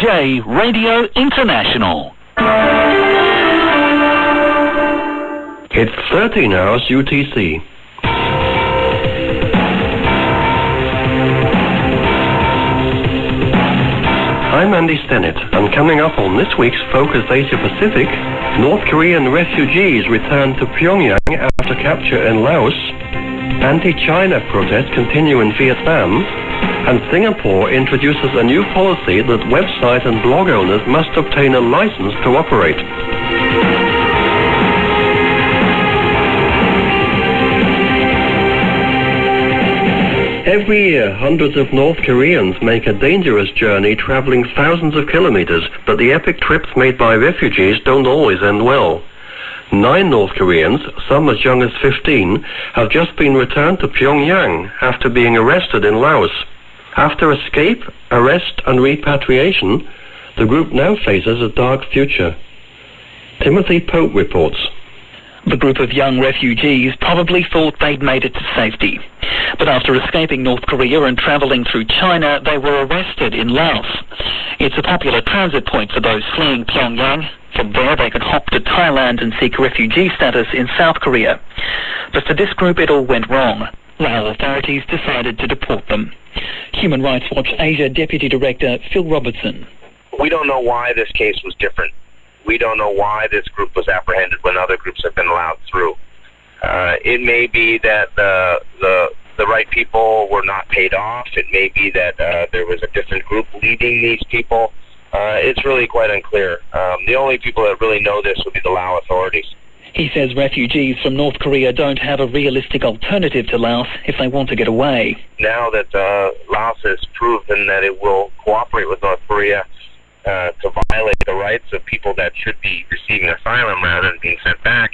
PCJ Radio International. It's 13 hours UTC. I'm Andy Stennett, and coming up on this week's Focus Asia Pacific, North Korean refugees return to Pyongyang after capture in Laos, anti-China protests continue in Vietnam, and Singapore introduces a new policy that website and blog owners must obtain a license to operate. Every year, hundreds of North Koreans make a dangerous journey traveling thousands of kilometers, but the epic trips made by refugees don't always end well. 9 North Koreans, some as young as 15, have just been returned to Pyongyang after being arrested in Laos. After escape, arrest and repatriation, the group now faces a dark future. Timothy Pope reports. The group of young refugees probably thought they'd made it to safety. But after escaping North Korea and travelling through China, they were arrested in Laos. It's a popular transit point for those fleeing Pyongyang. From there, they could hop to Thailand and seek refugee status in South Korea. But for this group, it all went wrong. Lao authorities decided to deport them. Human Rights Watch Asia Deputy Director Phil Robertson. We don't know why this case was different. We don't know why this group was apprehended when other groups have been allowed through. It may be that the right people were not paid off. It may be that there was a different group leading these people. It's really quite unclear. The only people that really know this would be the Lao authorities. He says refugees from North Korea don't have a realistic alternative to Laos if they want to get away. Now that Laos has proven that it will cooperate with North Korea to violate the rights of people that should be receiving asylum rather than being sent back,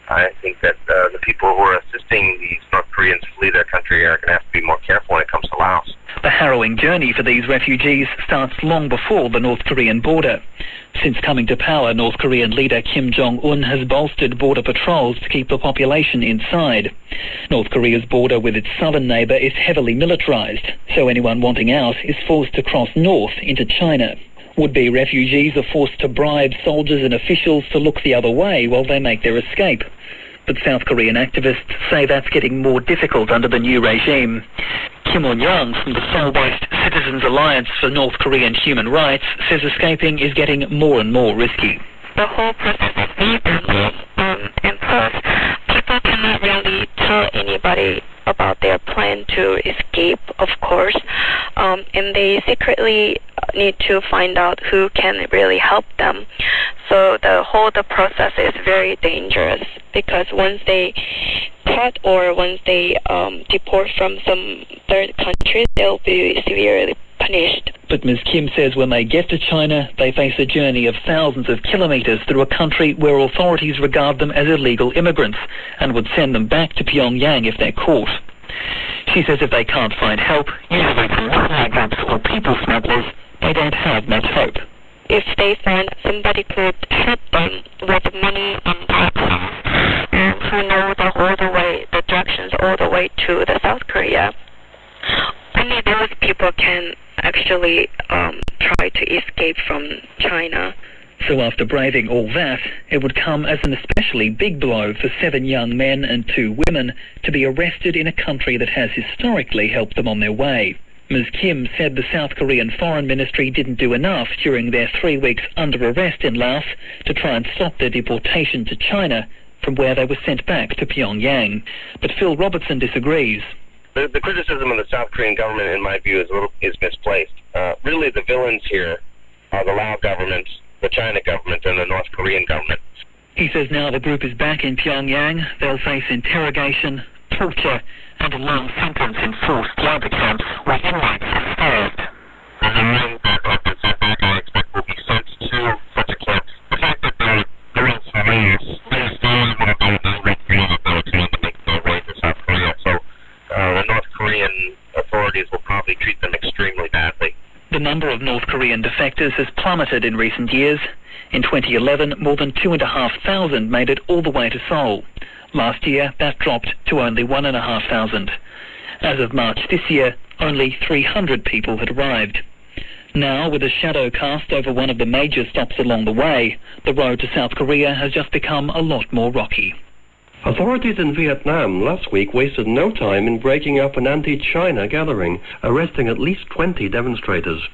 I think that the people who are assisting these North Koreans flee their country are going to have to be more careful when it comes to Laos. The harrowing journey for these refugees starts long before the North Korean border. Since coming to power, North Korean leader Kim Jong-un has bolstered border patrols to keep the population inside. North Korea's border with its southern neighbour is heavily militarised, so anyone wanting out is forced to cross north into China. Would-be refugees are forced to bribe soldiers and officials to look the other way while they make their escape. But South Korean activists say that's getting more difficult under the new regime. Kim On-young from the Seoul-based Citizens Alliance for North Korean Human Rights says escaping is getting more and more risky. The whole process is very dangerous, and plus, people cannot really tell anybody about their plan to escape, of course, and they secretly need to find out who can really help them. So the process is very dangerous, because once they caught or once they deport from some third country, they'll be severely punished. But Ms. Kim says when they get to China, they face a journey of thousands of kilometres through a country where authorities regard them as illegal immigrants and would send them back to Pyongyang if they're caught. She says if they can't find help, usually from migrants or people smugglers, they don't have much hope. If they find somebody could help them with money and taxes, and who know the directions all the way to the South Korea, only those people can actually try to escape from China. So after braving all that, it would come as an especially big blow for 7 young men and 2 women to be arrested in a country that has historically helped them on their way. Ms. Kim said the South Korean Foreign Ministry didn't do enough during their 3 weeks under arrest in Laos to try and stop their deportation to China, from where they were sent back to Pyongyang. But Phil Robertson disagrees. The criticism of the South Korean government, in my view, is misplaced. Really, the villains here are the Lao government, the China government, and the North Korean government. He says now the group is back in Pyongyang, they'll face interrogation, torture, and a long sentence in forced labour camps where inmates are starved. And the men that are sent back, I expect, will be sent to such a camp. The fact that they're in surveillance, they still want to go to North Korea, that they're trying to make their way to South Korea. So the North Korean authorities will probably treat them extremely badly. The number of North Korean defectors has plummeted in recent years. In 2011, more than 2,500 made it all the way to Seoul. Last year, that dropped to only 1,500. As of March this year, only 300 people had arrived. Now, with a shadow cast over one of the major stops along the way, the road to South Korea has just become a lot more rocky. Authorities in Vietnam last week wasted no time in breaking up an anti-China gathering, arresting at least 20 demonstrators.